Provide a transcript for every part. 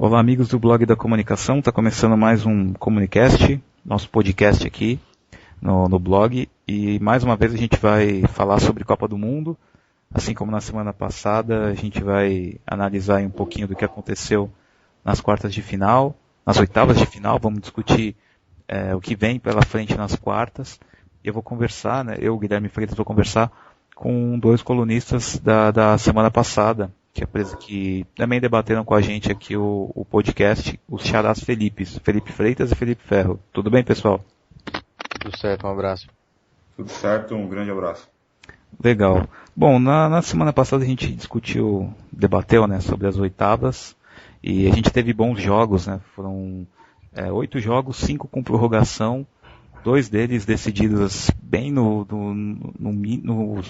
Olá, amigos do Blog da Comunicação. Está começando mais um Comunicast, nosso podcast aqui no blog. E mais uma vez a gente vai falar sobre Copa do Mundo. Assim como na semana passada, a gente vai analisar um pouquinho do que aconteceu nas quartas de final, nas oitavas de final. Vamos discutir o que vem pela frente nas quartas. Eu vou conversar, eu, Guilherme Freitas, vou conversar com dois colunistas da semana passada, que também debateram com a gente aqui o podcast, os xarás Felipes, Felipe Freitas e Felipe Ferro. Tudo bem, pessoal? Tudo certo, um abraço. Tudo certo, um grande abraço. Legal. Bom, na semana passada a gente debateu sobre as oitavas, e a gente teve bons jogos, Foram 8 jogos, 5 com prorrogação, 2 deles decididos bem nos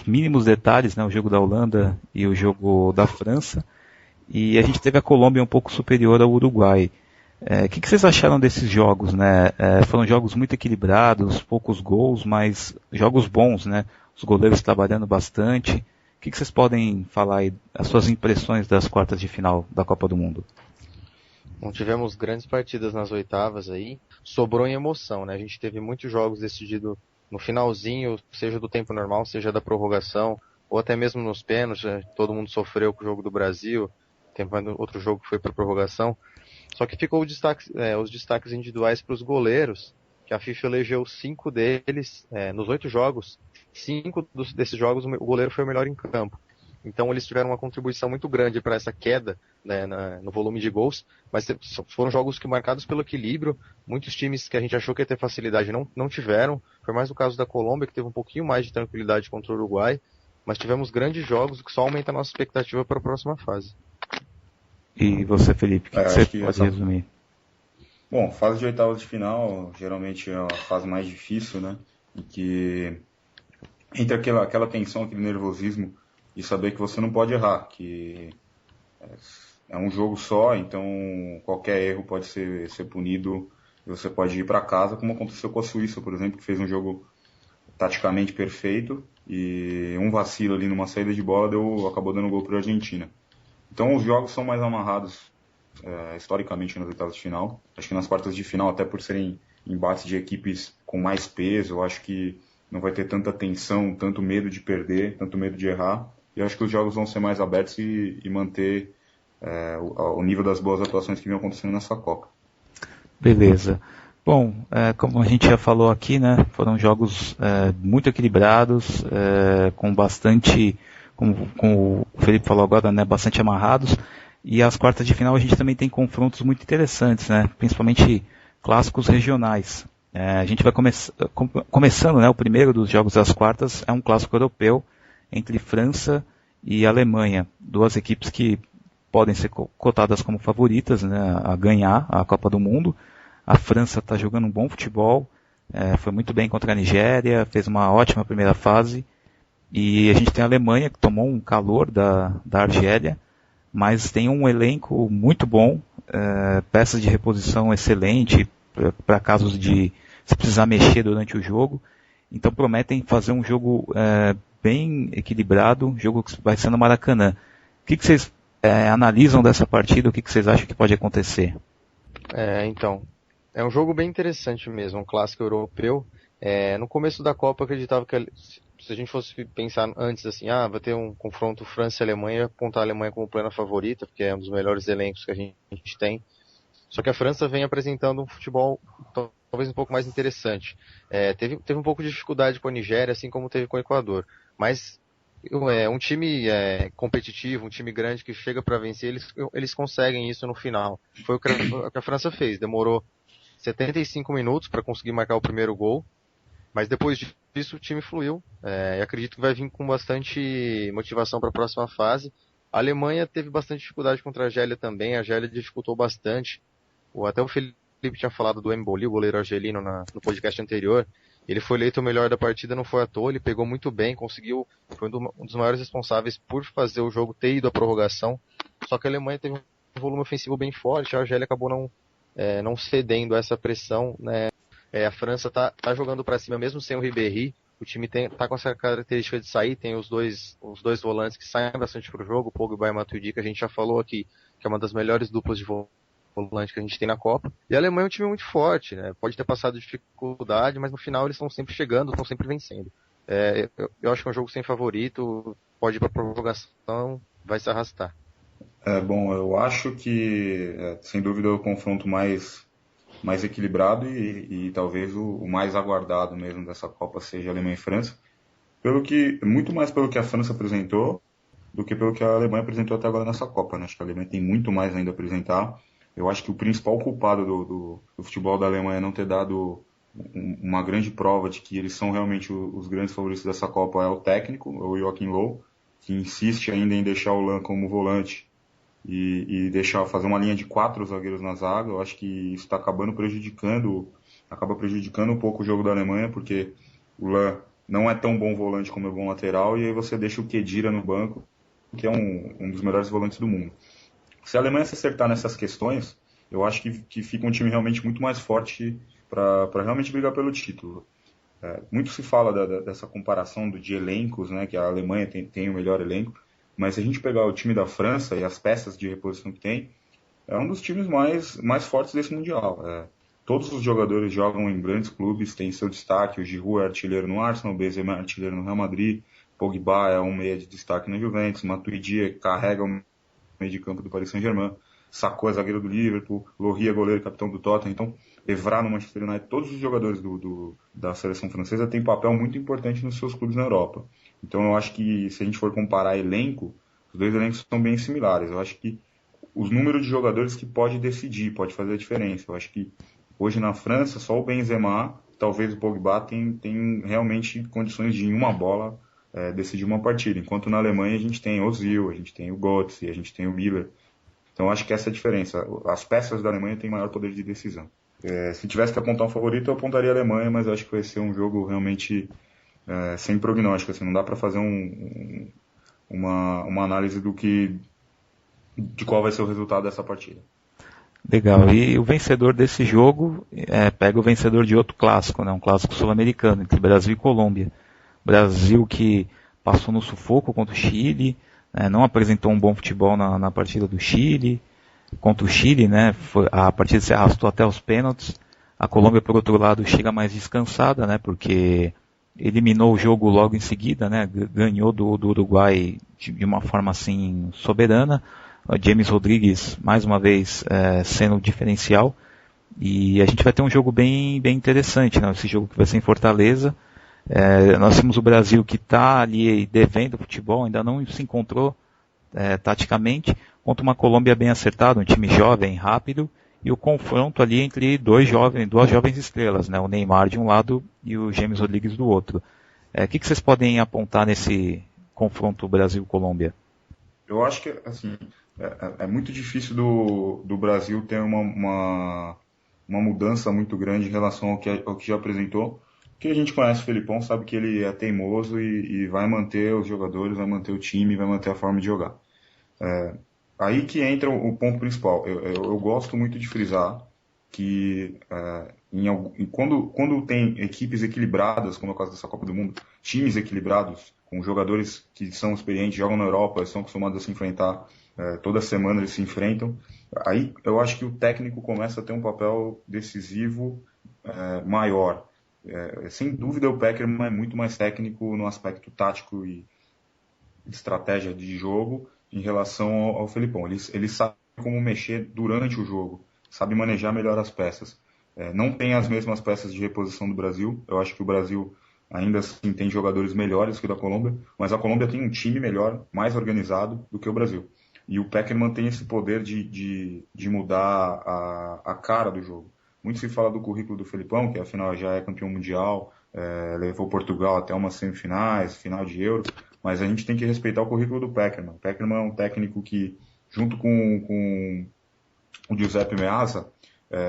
mínimos detalhes, o jogo da Holanda e o jogo da França. E a gente teve a Colômbia um pouco superior ao Uruguai. O que vocês acharam desses jogos, Foram jogos muito equilibrados, poucos gols, mas jogos bons, Os goleiros trabalhando bastante. O que vocês podem falar aí, as suas impressões das quartas de final da Copa do Mundo? Bom, tivemos grandes partidas nas oitavas aí, sobrou em emoção, A gente teve muitos jogos decididos no finalzinho, seja do tempo normal, seja da prorrogação, ou até mesmo nos pênaltis, todo mundo sofreu com o jogo do Brasil, tem outro jogo que foi para prorrogação, só que ficou os destaques individuais para os goleiros, que a FIFA elegeu 5 deles, nos 8 jogos, 5 desses jogos o goleiro foi o melhor em campo. Então eles tiveram uma contribuição muito grande para essa queda no volume de gols, mas foram jogos que marcados pelo equilíbrio. Muitos times que a gente achou que ia ter facilidade não tiveram. Foi mais o caso da Colômbia, que teve um pouquinho mais de tranquilidade contra o Uruguai, mas tivemos grandes jogos, o que só aumenta a nossa expectativa para a próxima fase. E você, Felipe, o que você pode resumir? Bom, fase de oitavas de final geralmente é a fase mais difícil, E que entre aquela tensão, aquele nervosismo e saber que você não pode errar, que é um jogo só, então qualquer erro pode ser punido e você pode ir para casa, como aconteceu com a Suíça, por exemplo, que fez um jogo taticamente perfeito e um vacilo ali numa saída de bola acabou dando gol para a Argentina. Então os jogos são mais amarrados historicamente nas oitavas de final. Acho que nas quartas de final, até por serem embates de equipes com mais peso, eu acho que não vai ter tanta tensão, tanto medo de perder, tanto medo de errar. E eu acho que os jogos vão ser mais abertos e manter o nível das boas atuações que vinham acontecendo nessa Copa. Beleza. Bom, como a gente já falou aqui, foram jogos muito equilibrados, com bastante, como o Felipe falou agora, bastante amarrados. E as quartas de final a gente também tem confrontos muito interessantes, principalmente clássicos regionais. A gente vai começando, o primeiro dos jogos das quartas é um clássico europeu entre França e Alemanha, 2 equipes que podem ser cotadas como favoritas a ganhar a Copa do Mundo. A França está jogando um bom futebol, foi muito bem contra a Nigéria, fez uma ótima primeira fase, e a gente tem a Alemanha que tomou um calor da Argélia, mas tem um elenco muito bom, peças de reposição excelente para casos de se precisar mexer durante o jogo. Então prometem fazer um jogo bem equilibrado, um jogo que vai ser no Maracanã. O que vocês analisam dessa partida? O que vocês acham que pode acontecer? Então, é um jogo bem interessante mesmo, um clássico europeu. No começo da Copa eu acreditava que se a gente fosse pensar antes assim, vai ter um confronto França e Alemanha, apontar a Alemanha como plena favorita, porque é um dos melhores elencos que a gente tem. Só que a França vem apresentando um futebol talvez um pouco mais interessante. Teve um pouco de dificuldade com a Nigéria, assim como teve com o Equador. Mas um time competitivo, um time grande que chega para vencer, eles conseguem isso no final. Foi o que a França fez. Demorou 75 minutos para conseguir marcar o primeiro gol. Mas depois disso o time fluiu. E acredito que vai vir com bastante motivação para a próxima fase. A Alemanha teve bastante dificuldade contra a Argélia também. A Argélia dificultou bastante. Até o Felipe tinha falado do Emboli, o goleiro argelino, no podcast anterior. Ele foi eleito o melhor da partida, não foi à toa, ele pegou muito bem, foi um dos maiores responsáveis por fazer o jogo ter ido à prorrogação. Só que a Alemanha teve um volume ofensivo bem forte, a Argélia acabou não cedendo a essa pressão, a França tá jogando para cima mesmo sem o Ribéry. O time tá com essa característica de sair, tem os dois volantes que saem bastante pro jogo, o Pogba e o Matuidi, que a gente já falou aqui, que é uma das melhores duplas de volante que a gente tem na Copa. E a Alemanha é um time muito forte, né? Pode ter passado dificuldade, mas no final eles estão sempre chegando, estão sempre vencendo. Eu acho que é um jogo sem favorito, pode ir para prorrogação, vai se arrastar. Bom, eu acho que, sem dúvida, o confronto mais equilibrado e talvez o mais aguardado mesmo dessa Copa seja Alemanha e França. Muito mais pelo que a França apresentou do que pelo que a Alemanha apresentou até agora nessa Copa, né? Acho que a Alemanha tem muito mais ainda a apresentar. Eu acho que o principal culpado do futebol da Alemanha não ter dado uma grande prova de que eles são realmente os grandes favoritos dessa Copa é o técnico, o Joachim Löw, que insiste ainda em deixar o Lan como volante e deixar fazer uma linha de 4 zagueiros na zaga. Eu acho que isso está acaba prejudicando um pouco o jogo da Alemanha, porque o Lan não é tão bom volante como é bom lateral, e aí você deixa o Khedira no banco, que é um dos melhores volantes do mundo. Se a Alemanha se acertar nessas questões, eu acho que fica um time realmente muito mais forte para realmente brigar pelo título. Muito se fala dessa comparação de elencos, né, que a Alemanha tem o melhor elenco, mas se a gente pegar o time da França e as peças de reposição que tem, é um dos times mais fortes desse Mundial. Todos os jogadores jogam em grandes clubes, tem seu destaque. O Giroud é artilheiro no Arsenal, o Benzema é artilheiro no Real Madrid, Pogba é um meia de destaque na Juventus, Matuidi carrega o meio de campo do Paris Saint-Germain, Sacco é zagueiro do Liverpool, Lohri é goleiro e capitão do Tottenham. Então, Evra no Manchester United, todos os jogadores da seleção francesa têm papel muito importante nos seus clubes na Europa. Então, eu acho que se a gente for comparar elenco, os dois elencos são bem similares. Eu acho que os números de jogadores que pode decidir, pode fazer a diferença. Eu acho que hoje na França, só o Benzema, talvez o Pogba, tem realmente condições de, em uma bola, decidir uma partida. Enquanto na Alemanha a gente tem o Ozil, a gente tem o Götze, a gente tem o Müller. Então acho que essa é a diferença. As peças da Alemanha têm maior poder de decisão. Se tivesse que apontar um favorito, eu apontaria a Alemanha, mas acho que vai ser um jogo realmente sem prognóstico. Assim, não dá para fazer uma análise de qual vai ser o resultado dessa partida. Legal. E o vencedor desse jogo pega o vencedor de outro clássico, né? Um clássico sul-americano, entre Brasil e Colômbia. Brasil que passou no sufoco contra o Chile, não apresentou um bom futebol na partida do Chile. Contra o Chile, né? A partida se arrastou até os pênaltis. A Colômbia, por outro lado, chega mais descansada, né? Porque eliminou o jogo logo em seguida, né? Ganhou do Uruguai de uma forma assim soberana. O James Rodrigues, mais uma vez, sendo o diferencial. E a gente vai ter um jogo bem interessante, né? Esse jogo que vai ser em Fortaleza. Nós temos o Brasil que está ali devendo futebol, ainda não se encontrou taticamente, contra uma Colômbia bem acertada, um time jovem, rápido, e o confronto ali entre duas jovens estrelas, né? O Neymar de um lado e o James Rodrigues do outro. O que vocês podem apontar nesse confronto Brasil-Colômbia? Eu acho que assim, é muito difícil do Brasil ter uma mudança muito grande em relação ao que já apresentou. Porque a gente conhece o Felipão, sabe que ele é teimoso e vai manter os jogadores, vai manter o time, vai manter a forma de jogar. Aí que entra o ponto principal. Eu gosto muito de frisar que quando tem equipes equilibradas, como é o caso dessa Copa do Mundo, times equilibrados, com jogadores que são experientes, jogam na Europa, são acostumados a se enfrentar, toda semana eles se enfrentam, aí eu acho que o técnico começa a ter um papel decisivo maior. Sem dúvida o Pekerman é muito mais técnico no aspecto tático e de estratégia de jogo em relação ao Felipão. Ele sabe como mexer durante o jogo, sabe manejar melhor as peças. Não tem as mesmas peças de reposição do Brasil. Eu acho que o Brasil ainda assim tem jogadores melhores que o da Colômbia, mas a Colômbia tem um time melhor, mais organizado do que o Brasil. E o Pekerman tem esse poder de mudar a cara do jogo. Muito se fala do currículo do Felipão, que afinal já é campeão mundial, levou Portugal até umas semifinais, final de Euro, mas a gente tem que respeitar o currículo do Pekerman. O Pekerman é um técnico que, junto com o Giuseppe Meazza,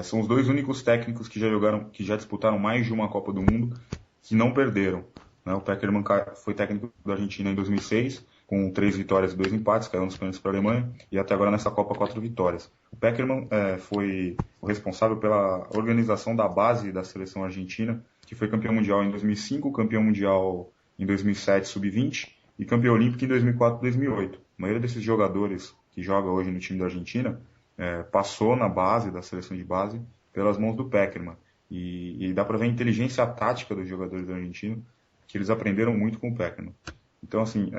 são os dois únicos técnicos que já disputaram mais de uma Copa do Mundo que não perderam. Né? O Pekerman foi técnico da Argentina em 2006, com 3 vitórias e 2 empates, caiu nos pênaltis para a Alemanha, e até agora nessa Copa 4 vitórias. O Pekerman foi o responsável pela organização da base da seleção argentina, que foi campeão mundial em 2005, campeão mundial em 2007, sub-20, e campeão olímpico em 2004 e 2008. A maioria desses jogadores que jogam hoje no time da Argentina passou na base, da seleção de base, pelas mãos do Pekerman. E dá para ver a inteligência tática dos jogadores argentinos, que eles aprenderam muito com o Pekerman. Então, assim,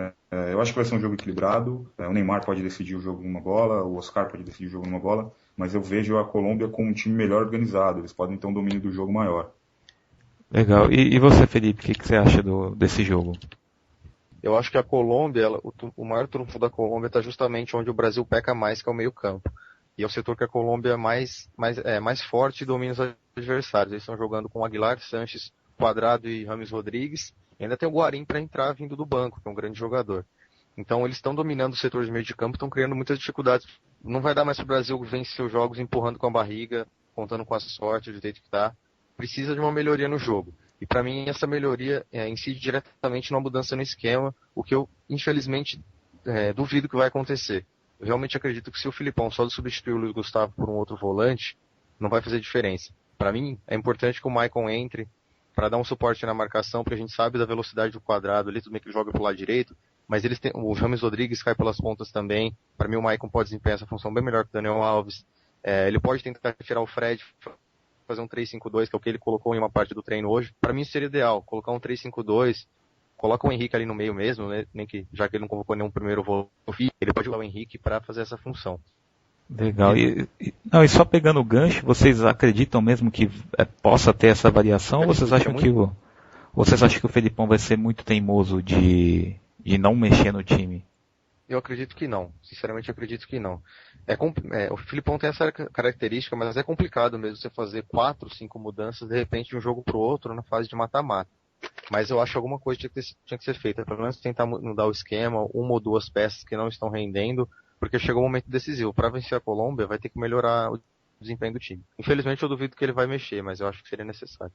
eu acho que vai ser um jogo equilibrado. O Neymar pode decidir o jogo numa bola, o Oscar pode decidir o jogo numa bola, mas eu vejo a Colômbia como um time melhor organizado. Eles podem ter um domínio do jogo maior. Legal. E você, Felipe, o que você acha desse jogo? Eu acho que a Colômbia, o maior trunfo da Colômbia está justamente onde o Brasil peca mais, que é o meio-campo. E é o setor que a Colômbia é mais forte e domina os adversários. Eles estão jogando com Aguilar, Sanches, Cuadrado e Rames Rodrigues. E ainda tem o Guarín para entrar vindo do banco, que é um grande jogador. Então eles estão dominando o setor de meio de campo, estão criando muitas dificuldades. Não vai dar mais para o Brasil vencer os jogos empurrando com a barriga, contando com a sorte do jeito que está. Precisa de uma melhoria no jogo. E para mim essa melhoria incide diretamente numa mudança no esquema, o que eu infelizmente duvido que vai acontecer. Eu realmente acredito que se o Filipão só substituir o Luiz Gustavo por um outro volante, não vai fazer diferença. Para mim é importante que o Maicon entre para dar um suporte na marcação, porque a gente sabe da velocidade do Cuadrado ali, tudo bem que ele joga pro lado direito, mas o James Rodrigues cai pelas pontas também. Para mim o Maicon pode desempenhar essa função bem melhor que o Daniel Alves. Ele pode tentar tirar o Fred, fazer um 3-5-2, que é o que ele colocou em uma parte do treino hoje. Para mim seria ideal, colocar um 3-5-2, coloca o Henrique ali no meio mesmo, né? Nem que, já que ele não convocou nenhum primeiro volante, ele pode usar o Henrique para fazer essa função. Legal. E só pegando o gancho, vocês acreditam mesmo que possa ter essa variação? Ou vocês acham que o Felipão vai ser muito teimoso de não mexer no time? Eu acredito que não. Sinceramente, acredito que não. O Filipão tem essa característica, mas é complicado mesmo você fazer 4, 5 mudanças de repente de um jogo para o outro na fase de mata-mata. Mas eu acho que alguma coisa tinha que ser feita. Pelo menos tentar mudar o esquema, uma ou duas peças que não estão rendendo, porque chegou um momento decisivo. Para vencer a Colômbia, vai ter que melhorar o desempenho do time. Infelizmente, eu duvido que ele vai mexer, mas eu acho que seria necessário.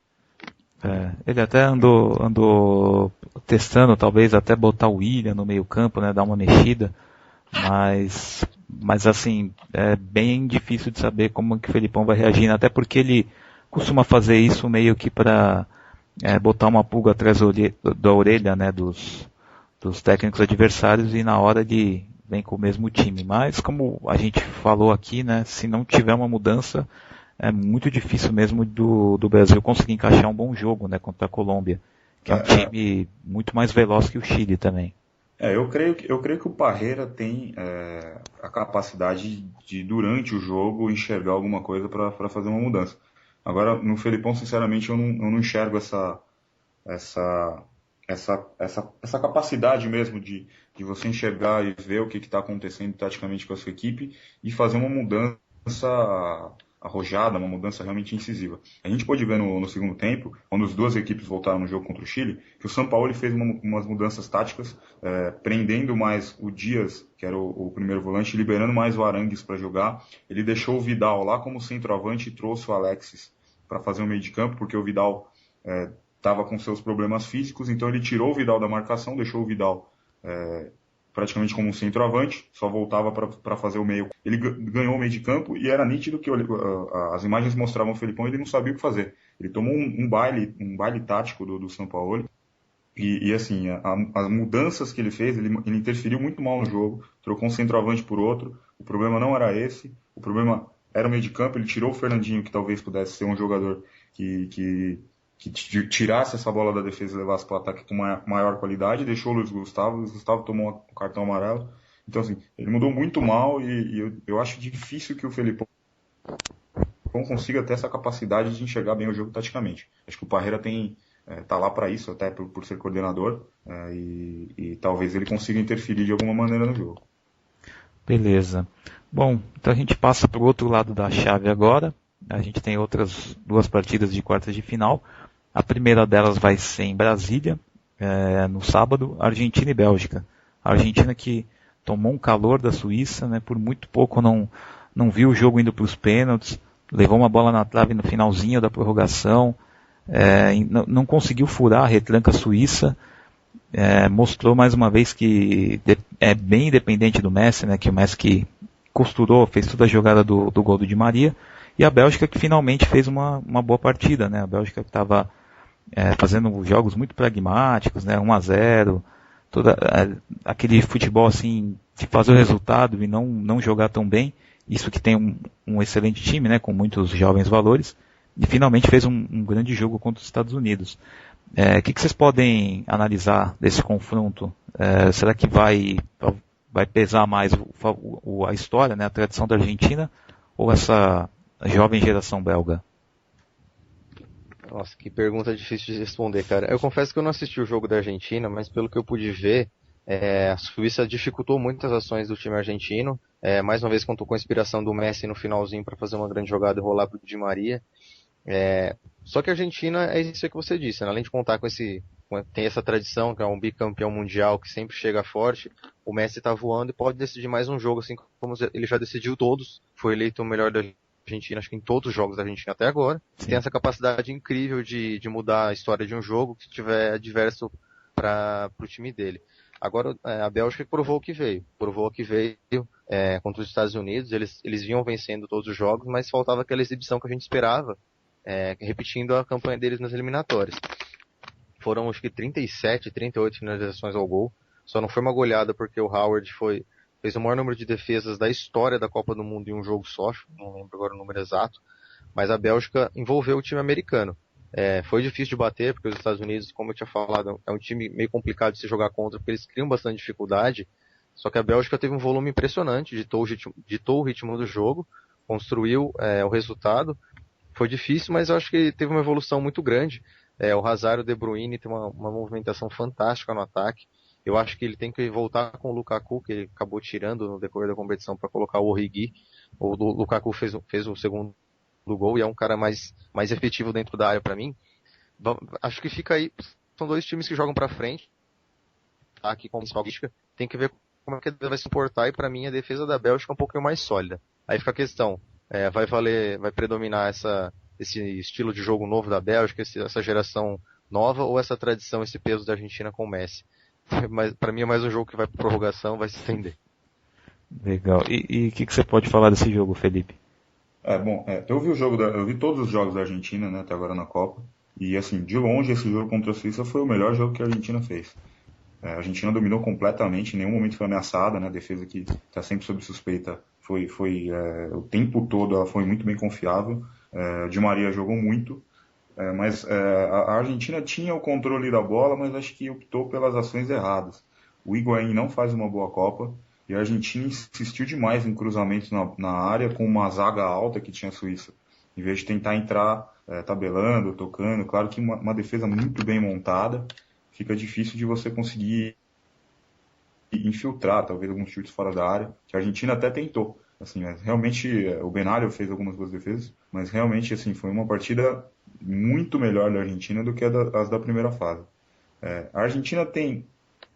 Ele até andou testando, talvez até botar o William no meio campo, né, dar uma mexida, mas assim, é bem difícil de saber como que o Felipão vai reagir, até porque ele costuma fazer isso meio que para botar uma pulga atrás da orelha, né, dos técnicos adversários, e na hora vem com o mesmo time. Mas como a gente falou aqui, né, se não tiver uma mudança, é muito difícil mesmo do Brasil conseguir encaixar um bom jogo, né, contra a Colômbia, que é um time muito mais veloz que o Chile também. Eu creio que o Parreira tem a capacidade de, durante o jogo, enxergar alguma coisa para fazer uma mudança. Agora, no Felipão, sinceramente, eu não enxergo essa capacidade mesmo de você enxergar e ver o que está acontecendo taticamente com a sua equipe e fazer uma mudança arrojada, uma mudança realmente incisiva. A gente pôde ver no segundo tempo, quando as duas equipes voltaram no jogo contra o Chile, que o Sampaoli fez umas mudanças táticas, prendendo mais o Dias, que era o primeiro volante, liberando mais o Arangues para jogar. Ele deixou o Vidal lá como centroavante e trouxe o Alexis para fazer o meio de campo, porque o Vidal estava com seus problemas físicos, então ele tirou o Vidal da marcação, deixou o Vidal praticamente como um centroavante, só voltava para fazer o meio. Ele ganhou o meio de campo e era nítido que as imagens mostravam o Felipão e ele não sabia o que fazer. Ele tomou um baile tático do Sampaoli e assim, as mudanças que ele fez, ele interferiu muito mal no jogo, trocou um centroavante por outro. O problema não era esse, o problema era o meio de campo. Ele tirou o Fernandinho, que talvez pudesse ser um jogador que tirasse essa bola da defesa e levasse para o ataque com maior qualidade, deixou o Luiz Gustavo tomou um cartão amarelo. Então, assim, ele mudou muito mal e eu acho difícil que o Felipão consiga ter essa capacidade de enxergar bem o jogo taticamente. Acho que o Parreira tá lá para isso, até por ser coordenador, e talvez ele consiga interferir de alguma maneira no jogo. Beleza. Bom, então a gente passa para o outro lado da chave agora. A gente tem outras 2 partidas de quartas de final. A primeira delas vai ser em Brasília, no sábado, Argentina e Bélgica. A Argentina que tomou um calor da Suíça, né, por muito pouco não viu o jogo indo para os pênaltis, levou uma bola na trave no finalzinho da prorrogação, não conseguiu furar a retranca suíça, mostrou mais uma vez que é bem independente do Messi, né, que o Messi que costurou, fez toda a jogada do gol do Di Maria. E a Bélgica que finalmente fez uma boa partida, né? A Bélgica que estava fazendo jogos muito pragmáticos, né? 1-0, aquele futebol assim de fazer o resultado e não jogar tão bem. isso que tem um excelente time, né, com muitos jovens valores, e finalmente fez um grande jogo contra os Estados Unidos. O que vocês podem analisar desse confronto? Será que vai pesar mais a história, né, a tradição da Argentina, ou essa jovem geração belga? Nossa, que pergunta difícil de responder, cara. Eu confesso que eu não assisti o jogo da Argentina, mas pelo que eu pude ver, a Suíça dificultou muito as ações do time argentino. Mais uma vez contou com a inspiração do Messi no finalzinho para fazer uma grande jogada e rolar pro Di Maria. Só que a Argentina é isso que você disse, né? Além de contar tem essa tradição, que é um bicampeão mundial que sempre chega forte, o Messi tá voando e pode decidir mais um jogo, assim como ele já decidiu todos, foi eleito o melhor da Argentina, acho que em todos os jogos da Argentina até agora. Sim. Tem essa capacidade incrível de mudar a história de um jogo que tiver adverso para o time dele. Agora, a Bélgica provou que veio contra os Estados Unidos, eles vinham vencendo todos os jogos, mas faltava aquela exibição que a gente esperava, repetindo a campanha deles nas eliminatórias. Foram acho que 37, 38 finalizações ao gol, só não foi uma goleada porque o Howard fez o maior número de defesas da história da Copa do Mundo em um jogo só, não lembro agora o número exato, mas a Bélgica envolveu o time americano. Foi difícil de bater, porque os Estados Unidos, como eu tinha falado, é um time meio complicado de se jogar contra, porque eles criam bastante dificuldade, só que a Bélgica teve um volume impressionante, ditou o ritmo do jogo, construiu o resultado. Foi difícil, mas eu acho que teve uma evolução muito grande. O Hazard e o De Bruyne tem uma movimentação fantástica no ataque. Eu acho que ele tem que voltar com o Lukaku, que ele acabou tirando no decorrer da competição para colocar o Origi. O Lukaku fez o segundo gol e é um cara mais efetivo dentro da área para mim. Acho que fica aí, são dois times que jogam para frente. Aqui com a principal crítica, tem que ver como é que ele vai se comportar, e para mim a defesa da Bélgica é um pouquinho mais sólida. Aí fica a questão, vai predominar esse estilo de jogo novo da Bélgica, essa geração nova, ou essa tradição, esse peso da Argentina com o Messi? Mas para mim é mais um jogo que vai para prorrogação, vai se estender. Legal. E o que você pode falar desse jogo, Felipe? Eu vi todos os jogos da Argentina, né, até agora na Copa, e assim, de longe esse jogo contra a Suíça foi o melhor jogo que a Argentina fez. A Argentina dominou completamente, em nenhum momento foi ameaçada, né, a defesa que está sempre sob suspeita foi o tempo todo, ela foi muito bem confiável. Di Maria jogou muito, mas a Argentina tinha o controle da bola, mas acho que optou pelas ações erradas. O Higuaín não faz uma boa Copa, e a Argentina insistiu demais em cruzamentos na área com uma zaga alta que tinha a Suíça, em vez de tentar entrar tabelando, tocando. Claro que uma defesa muito bem montada, fica difícil de você conseguir infiltrar, talvez, alguns chutes fora da área, que a Argentina até tentou. Assim, realmente, o Benaglio fez algumas boas defesas, mas realmente assim, foi uma partida muito melhor da Argentina do que as da primeira fase. A Argentina tem,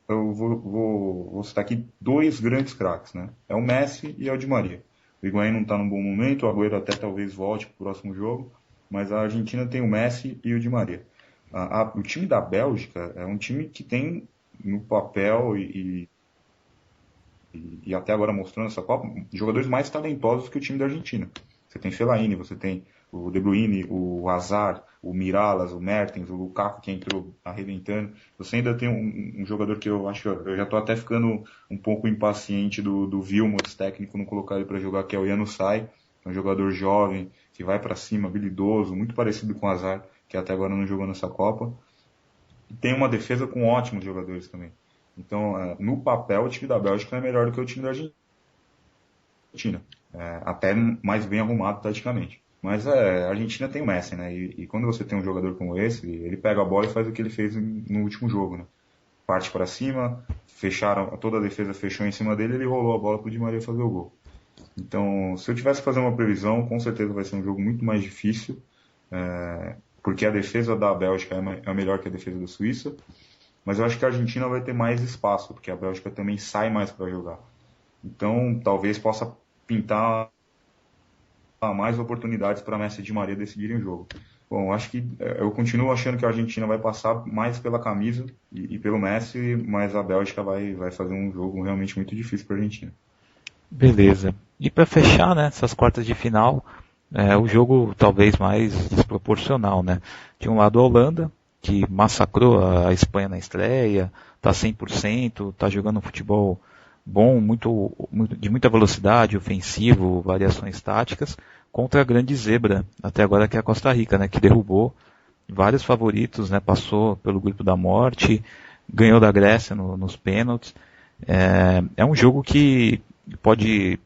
eu vou citar aqui, dois grandes craques, né? É o Messi e é o Di Maria. O Higuaín não está num bom momento, o Agüero até talvez volte para o próximo jogo, mas a Argentina tem o Messi e o Di Maria. O time da Bélgica é um time que tem no papel e até agora mostrando essa Copa, jogadores mais talentosos que o time da Argentina. Você tem Fellaini, você tem o De Bruyne, o Hazard, o Miralas, o Mertens, o Lukaku que entrou arrebentando. Você ainda tem um jogador que eu acho que eu já estou até ficando um pouco impaciente do Wilmots, técnico, não colocar ele para jogar, que é o Januzaj, um jogador jovem, que vai para cima, habilidoso, muito parecido com o Hazard, que até agora não jogou nessa Copa. E tem uma defesa com ótimos jogadores também. Então, no papel, o time da Bélgica é melhor do que o time da Argentina. Até mais bem arrumado taticamente. Mas a Argentina tem o Messi, né? E quando você tem um jogador como esse, ele pega a bola e faz o que ele fez no último jogo, né? Parte para cima, toda a defesa fechou em cima dele, ele rolou a bola pro Di Maria fazer o gol. Então, se eu tivesse que fazer uma previsão, com certeza vai ser um jogo muito mais difícil, porque a defesa da Bélgica é melhor que a defesa da Suíça. Mas eu acho que a Argentina vai ter mais espaço, porque a Bélgica também sai mais para jogar. Então, talvez possa pintar mais oportunidades para Messi e Di Maria decidirem o jogo. Bom, acho que eu continuo achando que a Argentina vai passar mais pela camisa e pelo Messi, mas a Bélgica vai fazer um jogo realmente muito difícil para a Argentina. Beleza. E para fechar, né, essas quartas de final, o jogo talvez mais desproporcional, né? De um lado a Holanda, que massacrou a Espanha na estreia, está 100%, está jogando um futebol bom, de muita velocidade, ofensivo, variações táticas, contra a grande zebra, até agora que é a Costa Rica, né, que derrubou vários favoritos, né, passou pelo grupo da morte, ganhou da Grécia nos pênaltis. É um jogo que pode,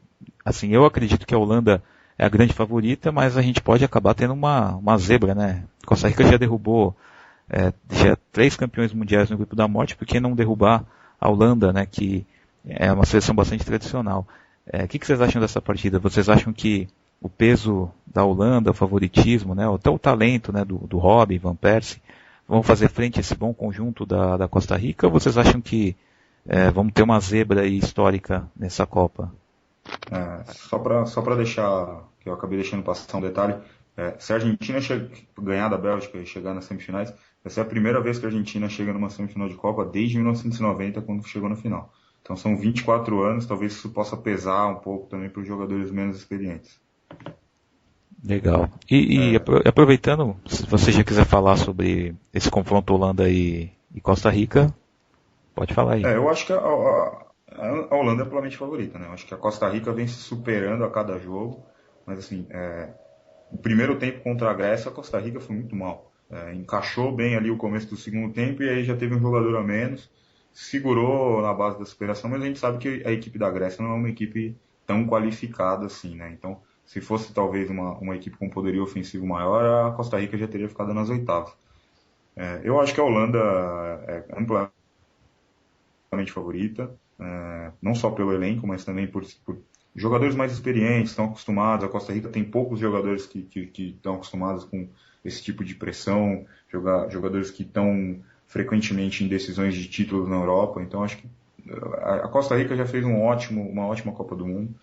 assim, eu acredito que a Holanda é a grande favorita, mas a gente pode acabar tendo uma zebra, né? Costa Rica já derrubou já 3 campeões mundiais no grupo da morte, por que não derrubar a Holanda, né, que é uma seleção bastante tradicional. O que vocês acham dessa partida? Vocês acham que o peso da Holanda, o favoritismo, né, até o talento, né, do Robben, Van Persie, vão fazer frente a esse bom conjunto da Costa Rica, ou vocês acham que vamos ter uma zebra aí histórica nessa Copa? Só para deixar, que eu acabei deixando passar um detalhe, se a Argentina ganhar da Bélgica e chegar nas semifinais, essa é a primeira vez que a Argentina chega numa semifinal de Copa desde 1990, quando chegou na final. Então são 24 anos, talvez isso possa pesar um pouco também para os jogadores menos experientes. Legal. E aproveitando, se você já quiser falar sobre esse confronto Holanda e Costa Rica, pode falar aí. Eu acho que a Holanda é amplamente favorita, né? Eu acho que a Costa Rica vem se superando a cada jogo, mas assim, o primeiro tempo contra a Grécia, a Costa Rica foi muito mal. Encaixou bem ali o começo do segundo tempo e aí já teve um jogador a menos, segurou na base da superação, mas a gente sabe que a equipe da Grécia não é uma equipe tão qualificada assim, né? Então, se fosse talvez uma equipe com poderio ofensivo maior, a Costa Rica já teria ficado nas oitavas. Eu acho que a Holanda é amplamente favorita, não só pelo elenco, mas também por jogadores mais experientes, estão acostumados. A Costa Rica tem poucos jogadores que estão acostumados com esse tipo de pressão, jogadores que estão frequentemente em decisões de títulos na Europa. Então acho que a Costa Rica já fez uma ótima Copa do Mundo.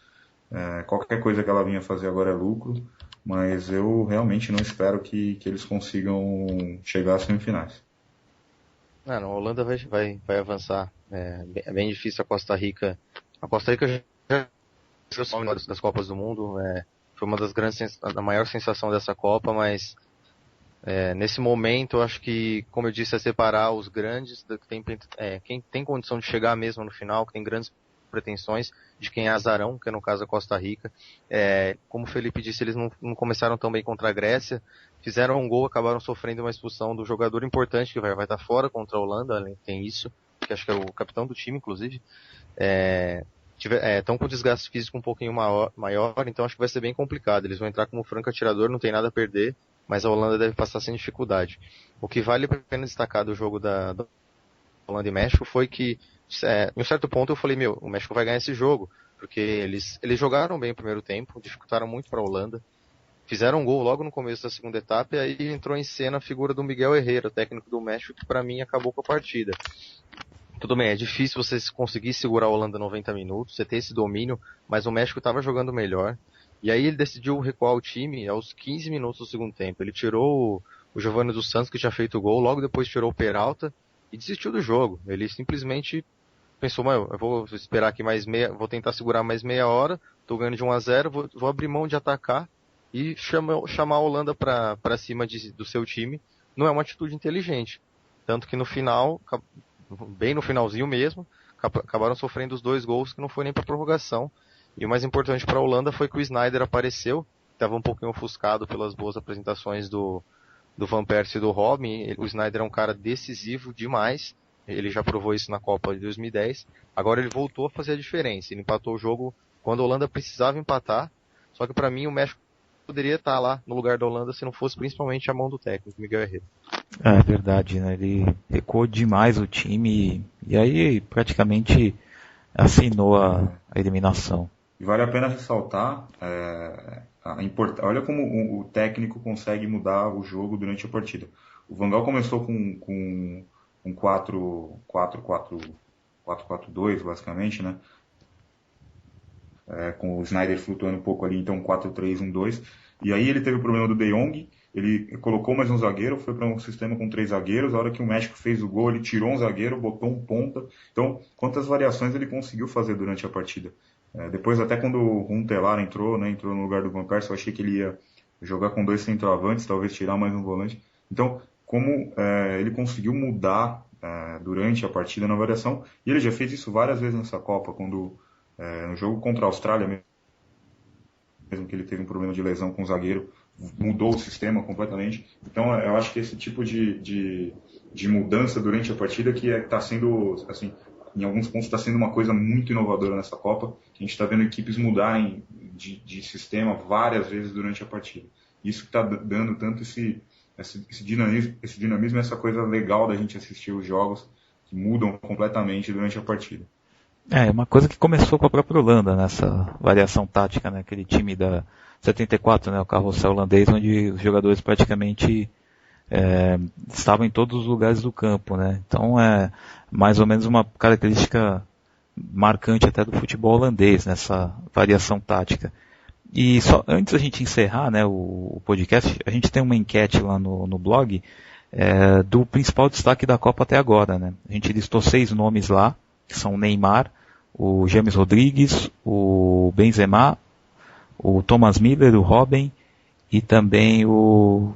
Qualquer coisa que ela vinha fazer agora é lucro, mas eu realmente não espero que eles consigam chegar às semifinais. A Holanda vai avançar. É bem difícil a Costa Rica. A Costa Rica já foi uma das Copas do Mundo. Foi uma das a maior sensação dessa Copa, mas nesse momento eu acho que, como eu disse, é separar os grandes, quem tem condição de chegar mesmo no final, que tem grandes pretensões, de quem é azarão, que é no caso a Costa Rica. Como o Felipe disse, eles não começaram tão bem contra a Grécia, fizeram um gol, acabaram sofrendo uma expulsão do jogador importante que vai estar fora contra a Holanda, tem isso, que acho que é o capitão do time, inclusive. Estão com desgaste físico um pouquinho maior, então acho que vai ser bem complicado. Eles vão entrar como franco atirador, não tem nada a perder, mas a Holanda deve passar sem dificuldade. O que vale a pena destacar do jogo da Holanda e México foi que, em um certo ponto eu falei, o México vai ganhar esse jogo, porque eles jogaram bem o primeiro tempo, dificultaram muito para a Holanda, fizeram um gol logo no começo da segunda etapa, e aí entrou em cena a figura do Miguel Herrera, técnico do México, que para mim acabou com a partida. Tudo bem, é difícil você conseguir segurar a Holanda 90 minutos, você ter esse domínio, mas o México estava jogando melhor. E aí ele decidiu recuar o time aos 15 minutos do segundo tempo. Ele tirou o Giovanni dos Santos, que tinha feito o gol, logo depois tirou o Peralta e desistiu do jogo. Ele simplesmente pensou, eu vou esperar aqui vou tentar segurar mais meia hora, tô ganhando de 1-0, vou abrir mão de atacar e chamar a Holanda para cima do seu time. Não é uma atitude inteligente. Tanto que no final, bem no finalzinho mesmo, acabaram sofrendo os 2 gols que não foi nem para prorrogação. E o mais importante para a Holanda foi que o Sneijder apareceu, estava um pouquinho ofuscado pelas boas apresentações do Van Persie e do Robben. O Sneijder é um cara decisivo demais, ele já provou isso na Copa de 2010, agora ele voltou a fazer a diferença, ele empatou o jogo quando a Holanda precisava empatar, só que para mim o México poderia estar lá no lugar da Holanda se não fosse principalmente a mão do técnico, Miguel Herrera. É verdade, né? Ele recuou demais o time e aí praticamente assinou a eliminação. E vale a pena ressaltar olha como o técnico consegue mudar o jogo durante a partida. O Van Gaal começou com 4-4-2, basicamente, né? Com o Sneijder flutuando um pouco ali, então 4-3-1-2. E aí ele teve o problema do De Jong, ele colocou mais um zagueiro, foi para um sistema com 3 zagueiros. A hora que o México fez o gol, ele tirou um zagueiro, botou um ponta. Então, quantas variações ele conseguiu fazer durante a partida? Depois, até quando o Huntelaar entrou no lugar do Van Persie, eu achei que ele ia jogar com 2 centroavantes, talvez tirar mais um volante. Então, como ele conseguiu mudar durante a partida na variação, e ele já fez isso várias vezes nessa Copa, quando no jogo contra a Austrália, mesmo que ele teve um problema de lesão com o zagueiro, mudou o sistema completamente. Então eu acho que esse tipo de mudança durante a partida que está sendo, assim, em alguns pontos está sendo uma coisa muito inovadora nessa Copa, que a gente está vendo equipes mudarem de sistema várias vezes durante a partida. Isso está dando tanto esse dinamismo, essa coisa legal da gente assistir os jogos que mudam completamente durante a partida. Uma coisa que começou com a própria Holanda, nessa variação tática, né? Aquele time da 74, né? O carrossel holandês, onde os jogadores praticamente estavam em todos os lugares do campo, né? Então é mais ou menos uma característica marcante até do futebol holandês, nessa variação tática. E só antes da gente encerrar, né, o podcast, a gente tem uma enquete lá no blog do principal destaque da Copa até agora, né? A gente listou 6 nomes lá, que são o Neymar, o James Rodrigues, o Benzema, o Thomas Müller, o Robben e também o...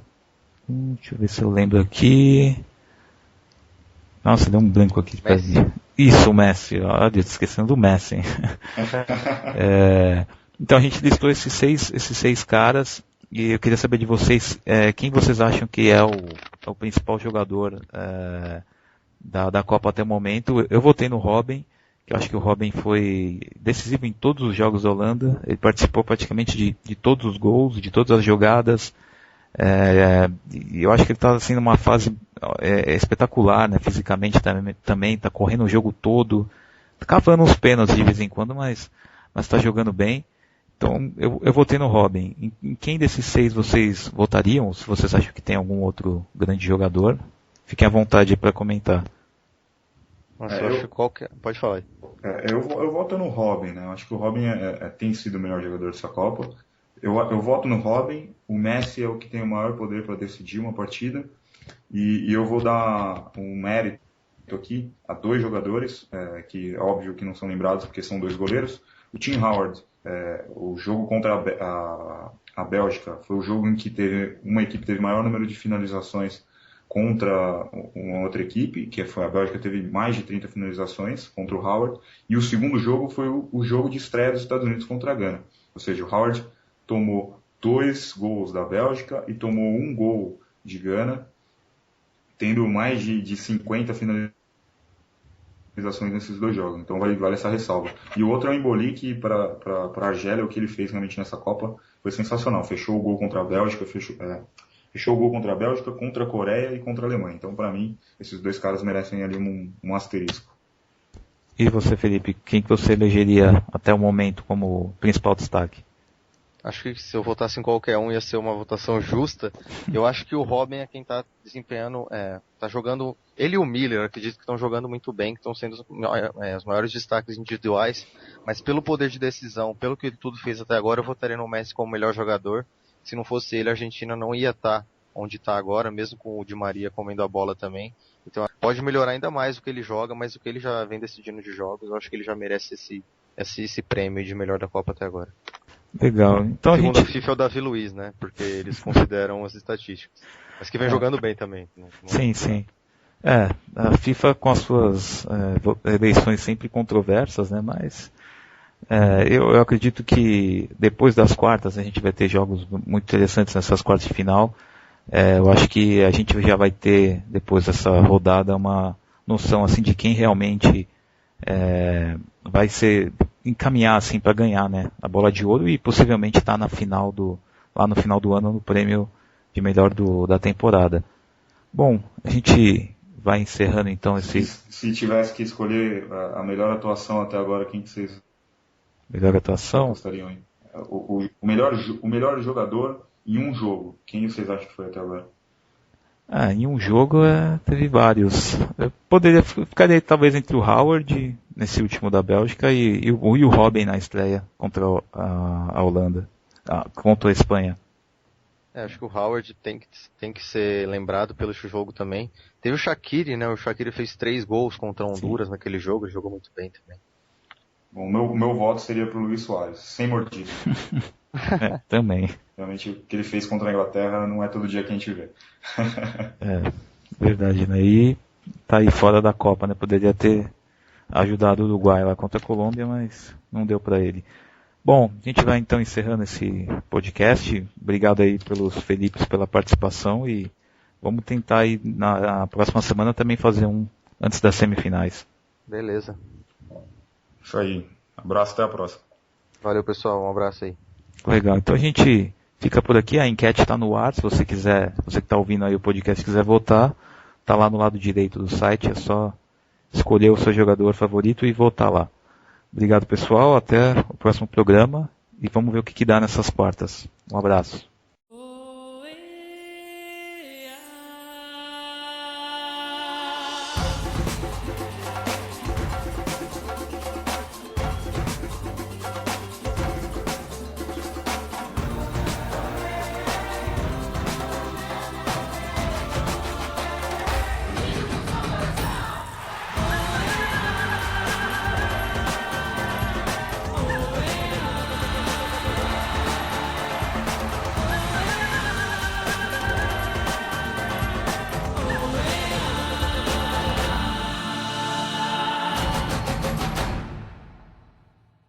deixa eu ver se eu lembro aqui... Nossa, deu um branco aqui. Isso, o Messi. Olha, esquecendo do Messi. Então a gente listou esses seis caras e eu queria saber de vocês quem vocês acham que é o principal jogador da Copa até o momento. Eu votei no Robben, que eu acho que o Robben foi decisivo em todos os jogos da Holanda. Ele participou praticamente de todos os gols, de todas as jogadas. E eu acho que ele está assim, numa fase espetacular, né? Fisicamente também está correndo o jogo todo, cavando uns pênaltis de vez em quando, mas está jogando bem. Então eu votei no Robben. Em quem desses 6 vocês votariam? Se vocês acham que tem algum outro grande jogador, fiquem à vontade para comentar. Nossa, eu acho qualquer... Pode falar aí. Eu voto no Robben, né? Eu acho que o Robben tem sido o melhor jogador dessa Copa. Eu voto no Robben. O Messi é o que tem o maior poder para decidir uma partida. E eu vou dar um mérito aqui a 2 jogadores, que é óbvio que não são lembrados porque são 2 goleiros. O Tim Howard, o jogo contra a Bélgica, foi o jogo em que uma equipe teve maior número de finalizações contra uma outra equipe, que foi a Bélgica, teve mais de 30 finalizações contra o Howard. E o segundo jogo foi o jogo de estreia dos Estados Unidos contra a Gana. Ou seja, o Howard tomou 2 gols da Bélgica e tomou 1 gol de Gana, tendo mais de 50 finalizações nesses 2 jogos. Então vale essa ressalva. E o outro é o Emboli, que para a Argélia, o que ele fez realmente nessa Copa foi sensacional. Fechou o gol contra a Bélgica, fechou o gol contra a Bélgica, contra a Coreia e contra a Alemanha. Então, para mim, esses 2 caras merecem ali um asterisco. E você, Felipe, quem que você elegeria até o momento como principal destaque? Acho que se eu votasse em qualquer um ia ser uma votação justa. Eu acho que o Robben é quem está desempenhando, tá jogando, ele e o Müller, acredito que estão jogando muito bem, que estão sendo os maiores destaques individuais, mas pelo poder de decisão, pelo que ele tudo fez até agora, eu votaria no Messi como melhor jogador. Se não fosse ele, a Argentina não ia estar onde está agora, mesmo com o Di Maria comendo a bola também. Então pode melhorar ainda mais o que ele joga, mas o que ele já vem decidindo de jogos, eu acho que ele já merece esse prêmio de melhor da Copa até agora. Legal. Então Segundo a FIFA é o Davi Luiz, né? Porque eles consideram as estatísticas. Mas que vem jogando bem também. Sim. A FIFA com as suas eleições sempre controversas, né? Mas eu acredito que depois das quartas a gente vai ter jogos muito interessantes nessas quartas de final. Eu acho que a gente já vai ter, depois dessa rodada, uma noção assim, de quem realmente vai encaminhar assim, para ganhar, né, a bola de ouro e possivelmente estar lá no final do ano no prêmio de melhor da temporada. Bom, a gente vai encerrando então esse... Se tivesse que escolher a melhor atuação até agora, quem que vocês... Melhor atuação? Gostariam, hein? O melhor jogador em um jogo, quem vocês acham que foi até agora? Em um jogo teve vários. Eu ficaria talvez entre o Howard, nesse último da Bélgica, e o Robben na estreia contra a Holanda, contra a Espanha. Acho que o Howard tem que ser lembrado pelo jogo também. Teve o Shaqiri, né? O Shaqiri fez 3 gols contra Honduras naquele jogo, ele jogou muito bem também. Bom, meu voto seria pro Luís Soares, sem mordida. Também. realmente o que ele fez contra a Inglaterra não é todo dia que a gente vê. Verdade, né? E tá aí fora da Copa, né? Poderia ter ajudado o Uruguai lá contra a Colômbia, mas não deu para ele. Bom, a gente vai então encerrando esse podcast. Obrigado aí pelos Felipes pela participação e vamos tentar aí na próxima semana também fazer um antes das semifinais. Beleza. Isso aí. Abraço, até a próxima. Valeu, pessoal. Um abraço aí. Legal. Então a gente fica por aqui. A enquete está no ar. Se você quiser, você que está ouvindo aí o podcast quiser votar, tá lá no lado direito do site. É só escolher o seu jogador favorito e votar lá. Obrigado, pessoal. Até o próximo programa e vamos ver o que dá nessas quartas. Um abraço.